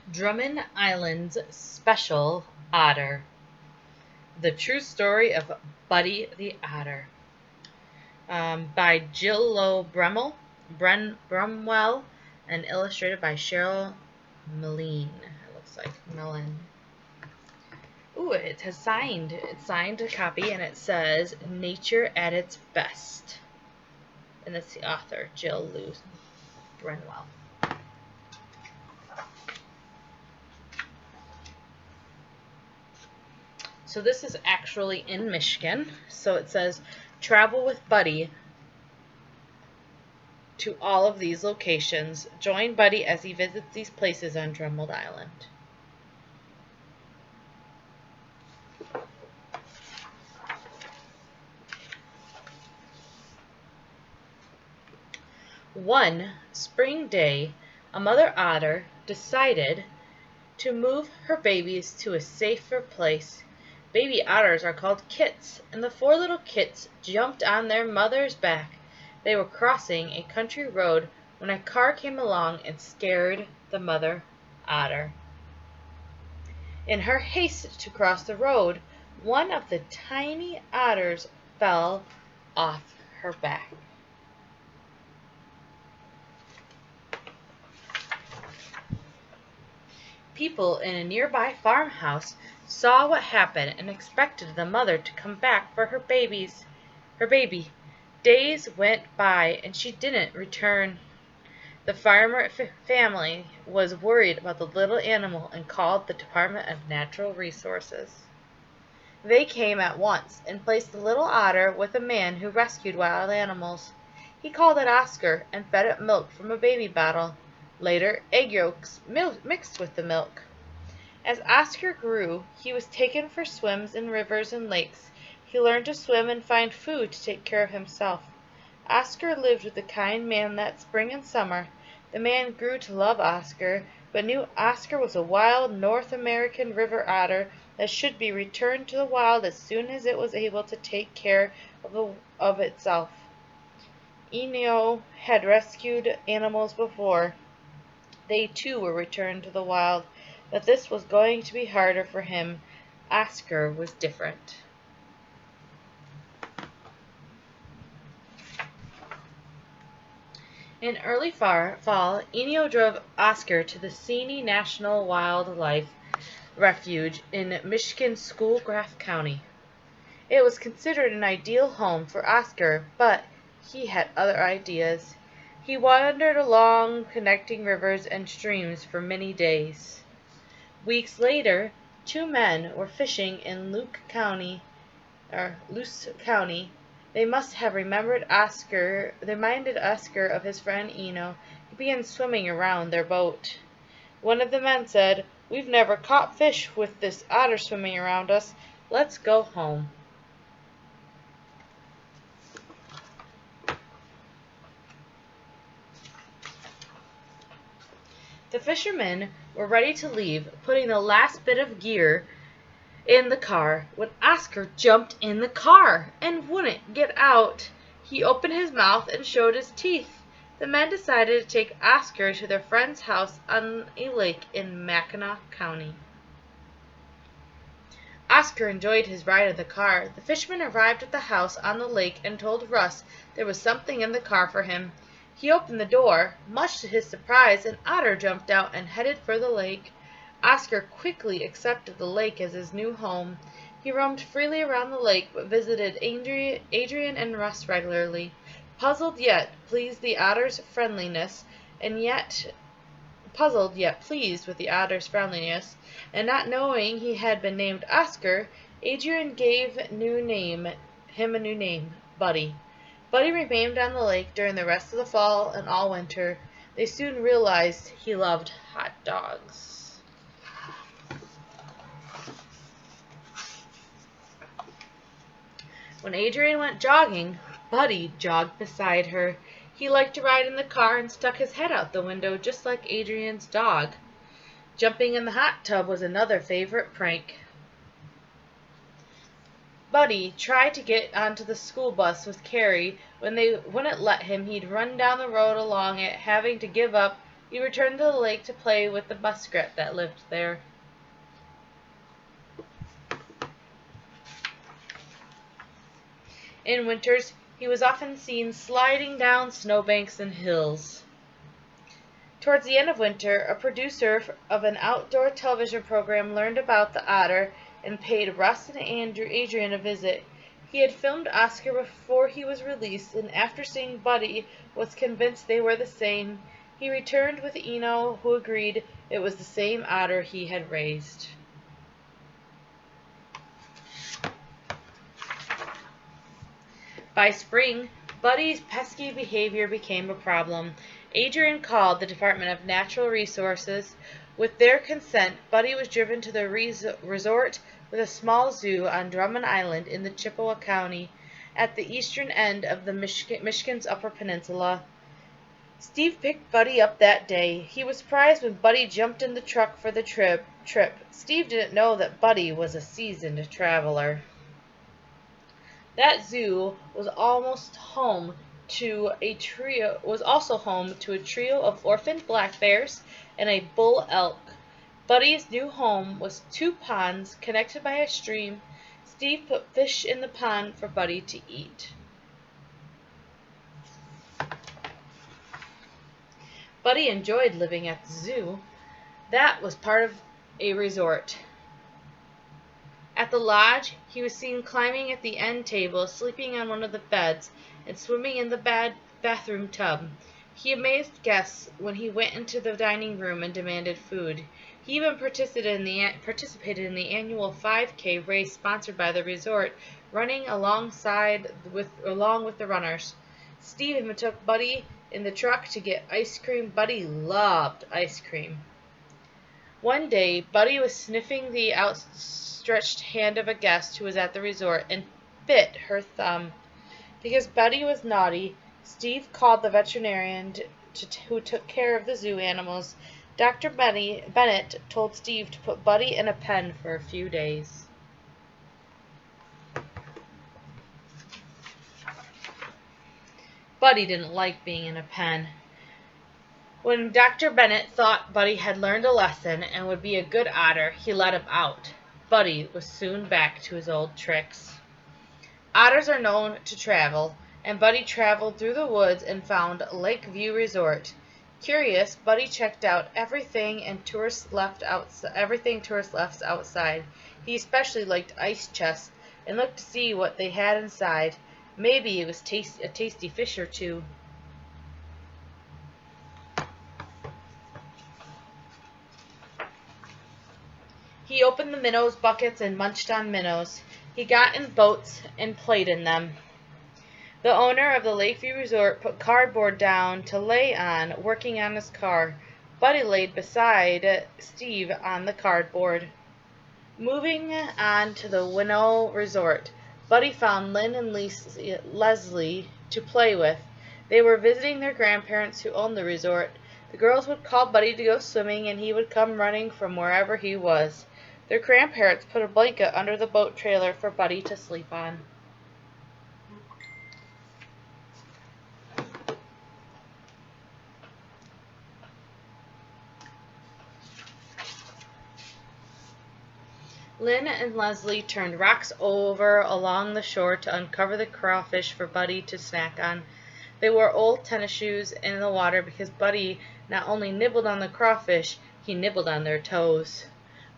Drummond Island's Special Otter. The True Story of Buddy the Otter. By Jill Lowe Brumwell, and illustrated by Cheryl Meline. It looks like Melon. Ooh, it has signed. It's signed a copy, and it says "Nature at its Best," and it's the author, Jill Lowe Brumwell. So this is actually in Michigan. So it says, travel with Buddy to all of these locations. Join Buddy as he visits these places on Dummond Island. One spring day, a mother otter decided to move her babies to a safer place. Baby otters are called kits, and the four little kits jumped on their mother's back. They were crossing a country road when a car came along and scared the mother otter. In her haste to cross the road, one of the tiny otters fell off her back. People in a nearby farmhouse saw what happened and expected the mother to come back for her baby. Days went by and she didn't return. The farmer family was worried about the little animal and called the Department of Natural Resources. They came at once and placed the little otter with a man who rescued wild animals. He called it Oscar and fed it milk from a baby bottle. Later, egg yolks mixed with the milk. As Oscar grew, he was taken for swims in rivers and lakes. He learned to swim and find food to take care of himself. Oscar lived with the kind man that spring and summer. The man grew to love Oscar, but knew Oscar was a wild North American river otter that should be returned to the wild as soon as it was able to take care of itself. Eno had rescued animals before. They too were returned to the wild, but this was going to be harder for him. Oscar was different. In early fall, Eno drove Oscar to the Seney National Wildlife Refuge in Michigan's Schoolcraft County. It was considered an ideal home for Oscar, but he had other ideas. He wandered along connecting rivers and streams for many days. Weeks later, two men were fishing in Luce County. They must have reminded Oscar of his friend Eno. He began swimming around their boat. One of the men said, "We've never caught fish with this otter swimming around us. Let's go home." The fishermen were ready to leave, putting the last bit of gear in the car, when Oscar jumped in the car and wouldn't get out. He opened his mouth and showed his teeth. The men decided to take Oscar to their friend's house on a lake in Mackinac County. Oscar enjoyed his ride in the car. The fishermen arrived at the house on the lake and told Russ there was something in the car for him. He opened the door. Much to his surprise, an otter jumped out and headed for the lake. Oscar quickly accepted the lake as his new home. He roamed freely around the lake, but visited Adrian and Russ regularly. Puzzled yet pleased with the otter's friendliness, and not knowing he had been named Oscar, Adrian gave him a new name, Buddy. Buddy remained on the lake during the rest of the fall and all winter. They soon realized he loved hot dogs. When Adrian went jogging, Buddy jogged beside her. He liked to ride in the car and stuck his head out the window just like Adrian's dog. Jumping in the hot tub was another favorite prank. Buddy tried to get onto the school bus with Carrie. When they wouldn't let him, he'd run down the road along it, having to give up He returned to the lake to play with the muskrat that lived there. In winters, he was often seen sliding down snowbanks and hills. Towards the end of winter, a producer of an outdoor television program learned about the otter and paid Russ and Adrian a visit. He had filmed Oscar before he was released, and after seeing Buddy, was convinced they were the same. He returned with Eno, who agreed it was the same otter he had raised. By spring, Buddy's pesky behavior became a problem. Adrian called the Department of Natural Resources. With their consent, Buddy was driven to the resort with a small zoo on Dummond Island in the Chippewa County, at the eastern end of the Michigan's Upper Peninsula. Steve picked Buddy up that day. He was surprised when Buddy jumped in the truck for the trip. Steve didn't know that Buddy was a seasoned traveler. That zoo was also home to a trio of orphaned black bears and a bull elk. Buddy's new home was 2 ponds connected by a stream. Steve put fish in the pond for Buddy to eat. Buddy enjoyed living at the zoo. That was part of a resort. At the lodge, he was seen climbing at the end table, sleeping on one of the beds, and swimming in the bathroom tub. He amazed guests when he went into the dining room and demanded food. He even participated in the annual 5K race sponsored by the resort, running along with the runners. Steve even took Buddy in the truck to get ice cream. Buddy loved ice cream. One day, Buddy was sniffing the outstretched hand of a guest who was at the resort and bit her thumb. Because Buddy was naughty, Steve called the veterinarian who took care of the zoo animals. Dr. Bennett told Steve to put Buddy in a pen for a few days. Buddy didn't like being in a pen. When Dr. Bennett thought Buddy had learned a lesson and would be a good otter, he let him out. Buddy was soon back to his old tricks. Otters are known to travel, and Buddy traveled through the woods and found Lakeview Resort. Curious, Buddy checked out everything tourists left outside. He especially liked ice chests and looked to see what they had inside. Maybe it was a tasty fish or two. He opened the minnows' buckets and munched on minnows. He got in boats and played in them. The owner of the Lakeview Resort put cardboard down to lay on, working on his car. Buddy laid beside Steve on the cardboard. Moving on to the Winnow Resort, Buddy found Lynn and Leslie to play with. They were visiting their grandparents who owned the resort. The girls would call Buddy to go swimming, and he would come running from wherever he was. Their grandparents put a blanket under the boat trailer for Buddy to sleep on. Lynn and Leslie turned rocks over along the shore to uncover the crawfish for Buddy to snack on. They wore old tennis shoes in the water because Buddy not only nibbled on the crawfish, he nibbled on their toes.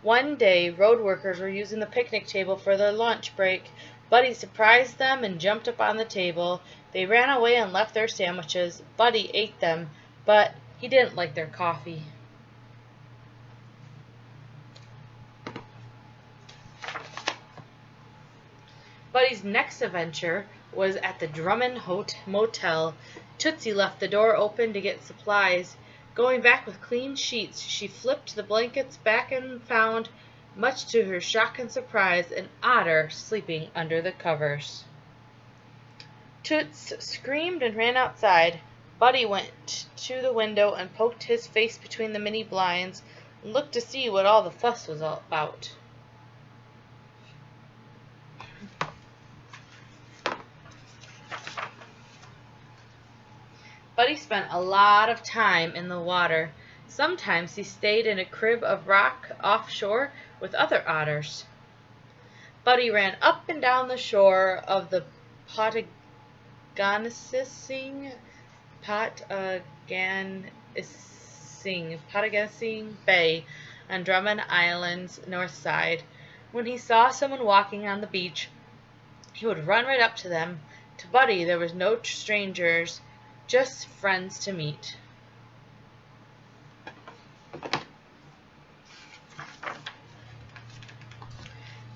One day, road workers were using the picnic table for their lunch break. Buddy surprised them and jumped up on the table. They ran away and left their sandwiches. Buddy ate them, but he didn't like their coffee. Buddy's next adventure was at the Dummond Motel. Tootsie left the door open to get supplies. Going back with clean sheets, she flipped the blankets back and found, much to her shock and surprise, an otter sleeping under the covers. Toots screamed and ran outside. Buddy went to the window and poked his face between the mini blinds and looked to see what all the fuss was all about. Buddy spent a lot of time in the water. Sometimes he stayed in a crib of rock offshore with other otters. Buddy ran up and down the shore of the Patagonising Bay on Drummond Island's north side. When he saw someone walking on the beach, he would run right up to them. To Buddy, there was no strangers, just friends to meet.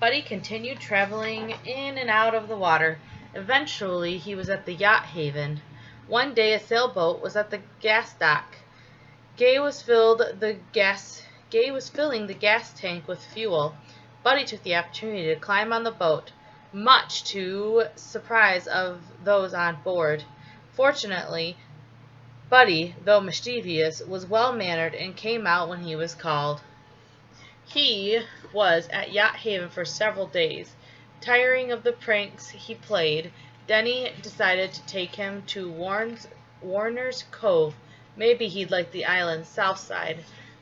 Buddy continued traveling in and out of the water. Eventually, he was at the yacht haven. One day, a sailboat was at the gas dock. Gay was filling the gas tank with fuel. Buddy took the opportunity to climb on the boat, much to surprise of those on board. Fortunately, Buddy, though mischievous, was well-mannered and came out when he was called. He was at Yacht Haven for several days. Tiring of the pranks he played, Denny decided to take him to Warner's Cove. Maybe he'd like the island's south side.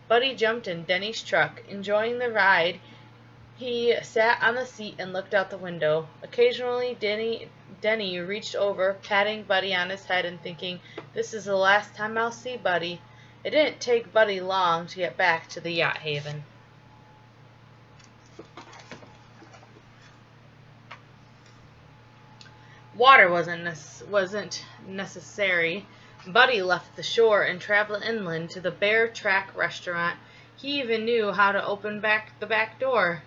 Buddy jumped in Denny's truck. Enjoying the ride, he sat on the seat and looked out the window. Occasionally, Denny reached over, patting Buddy on his head and thinking, "This is the last time I'll see Buddy." It didn't take Buddy long to get back to the yacht haven. Water wasn't necessary. Buddy left the shore and traveled inland to the Bear Track restaurant. He even knew how to open the back door.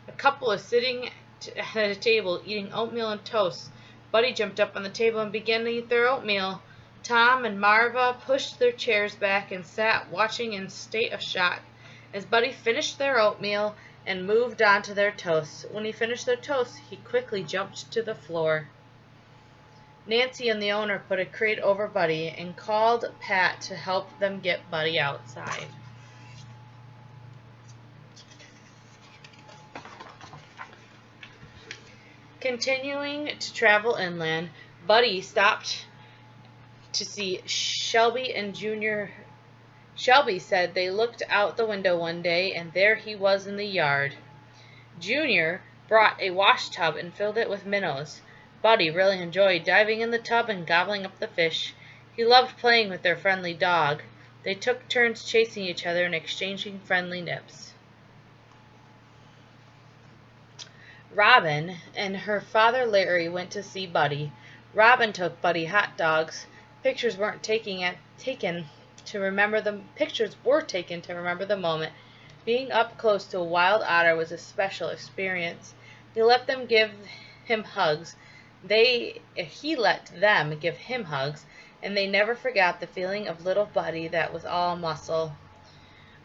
A couple was sitting at a table eating oatmeal and toast. Buddy jumped up on the table and began to eat their oatmeal. Tom and Marva pushed their chairs back and sat watching in state of shock as Buddy finished their oatmeal and moved on to their toast. When he finished their toast, he quickly jumped to the floor. Nancy and the owner put a crate over Buddy and called Pat to help them get Buddy outside. Continuing to travel inland, Buddy stopped to see Shelby and Junior. Shelby said they looked out the window one day, and there he was in the yard. Junior brought a wash tub and filled it with minnows. Buddy really enjoyed diving in the tub and gobbling up the fish. He loved playing with their friendly dog. They took turns chasing each other and exchanging friendly nips. Robin and her father Larry went to see Buddy. Robin took Buddy hot dogs. Pictures were taken to remember the moment. Being up close to a wild otter was a special experience. He let them give him hugs. He let them give him hugs, and they never forgot the feeling of little Buddy that was all muscle.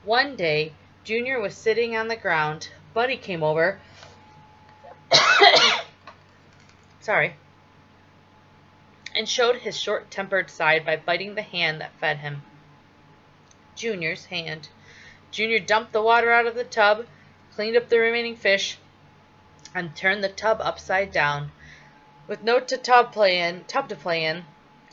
One day, Junior was sitting on the ground. Buddy came over. And showed his short-tempered side by biting the hand that fed him. Junior's hand. Junior dumped the water out of the tub, cleaned up the remaining fish, and turned the tub upside down. With no tub to play in,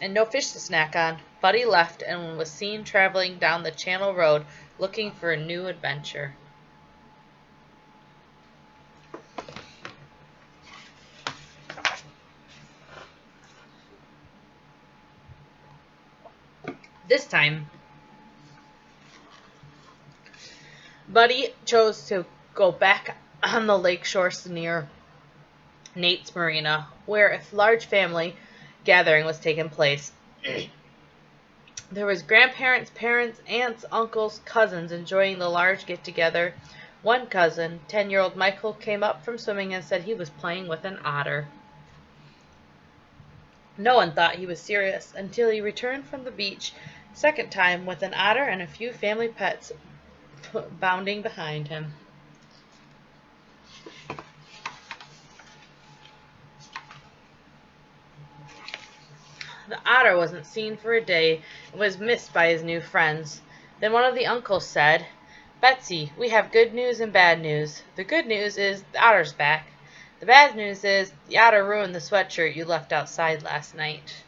and no fish to snack on, Buddy left and was seen traveling down the Channel Road looking for a new adventure. This time, Buddy chose to go back on the lake shore near Nate's Marina, where a large family gathering was taking place. There was grandparents, parents, aunts, uncles, cousins enjoying the large get-together. One cousin, 10-year-old Michael, came up from swimming and said he was playing with an otter. No one thought he was serious until he returned from the beach, second time with an otter and a few family pets bounding behind him. The otter wasn't seen for a day and was missed by his new friends. Then one of the uncles said, "Betsy, we have good news and bad news. The good news is the otter's back. The bad news is the otter ruined the sweatshirt you left outside last night."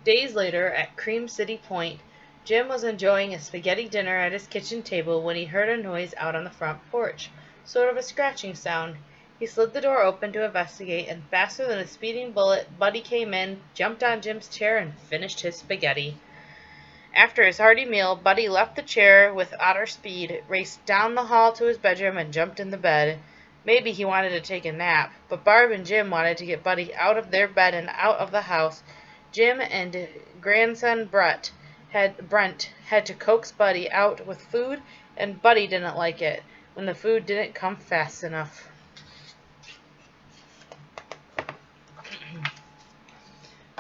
Days later, at Cream City Point, Jim was enjoying a spaghetti dinner at his kitchen table when he heard a noise out on the front porch, sort of a scratching sound. He slid the door open to investigate, and faster than a speeding bullet, Buddy came in, jumped on Jim's chair, and finished his spaghetti. After his hearty meal, Buddy left the chair with otter speed, raced down the hall to his bedroom, and jumped in the bed. Maybe he wanted to take a nap, but Barb and Jim wanted to get Buddy out of their bed and out of the house. Jim and grandson Brent had to coax Buddy out with food, and Buddy didn't like it when the food didn't come fast enough.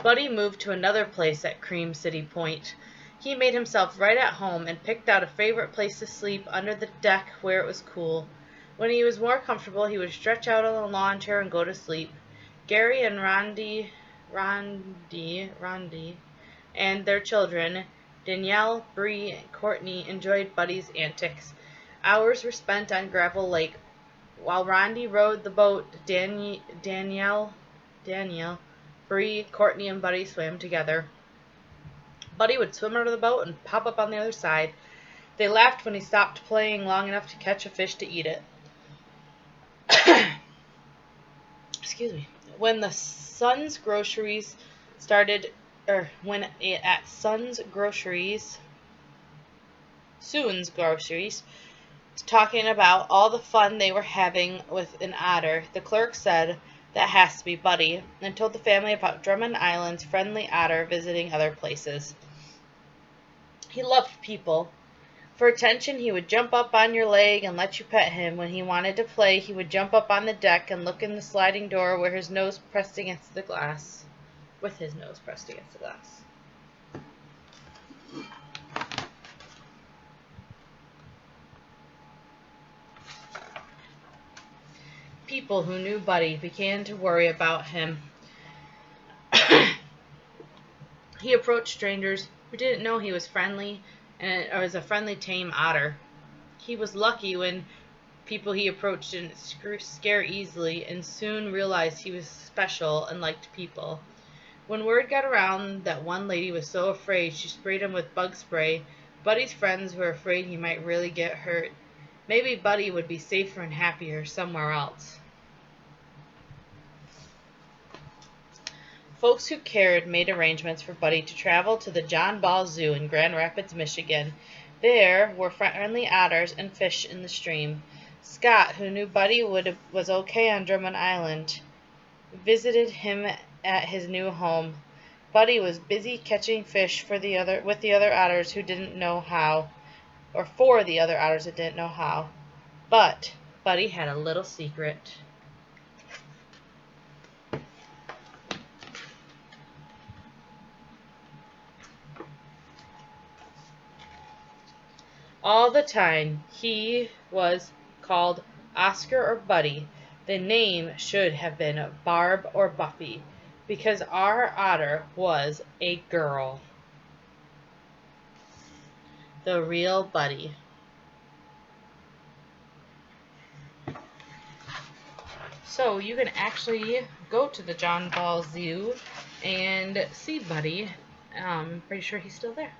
Buddy moved to another place at Cream City Point. He made himself right at home and picked out a favorite place to sleep under the deck where it was cool. When he was more comfortable, he would stretch out on the lawn chair and go to sleep. Gary and Rondi, and their children, Danielle, Bree, and Courtney, enjoyed Buddy's antics. Hours were spent on Gravel Lake. While Rondi rowed the boat, Danielle, Bree, Courtney, and Buddy swam together. Buddy would swim under the boat and pop up on the other side. They laughed when he stopped playing long enough to catch a fish to eat it. Excuse me. When the Sun's Groceries started, Soon's Groceries, talking about all the fun they were having with an otter, the clerk said, "That has to be Buddy," and told the family about Drummond Island's friendly otter visiting other places. He loved people. For attention, he would jump up on your leg and let you pet him. When he wanted to play, he would jump up on the deck and look in the sliding door where his nose pressed against the glass. With his nose pressed against the glass. People who knew Buddy began to worry about him. He approached strangers who didn't know he was friendly or was a friendly tame otter. He was lucky when people he approached didn't scare easily, and soon realized he was special and liked people. When word got around that one lady was so afraid she sprayed him with bug spray, Buddy's friends were afraid he might really get hurt. Maybe Buddy would be safer and happier somewhere else. Folks who cared made arrangements for Buddy to travel to the John Ball Zoo in Grand Rapids, Michigan. There were friendly otters and fish in the stream. Scott, who knew Buddy was okay on Drummond Island, visited him at his new home. Buddy was busy catching fish with the other otters who didn't know how, or for the other otters that didn't know how. But Buddy had a little secret. All the time he was called Oscar or Buddy. The name should have been Barb or Buffy, because our otter was a girl. The real Buddy. So you can actually go to the John Ball Zoo and see Buddy. I'm pretty sure he's still there.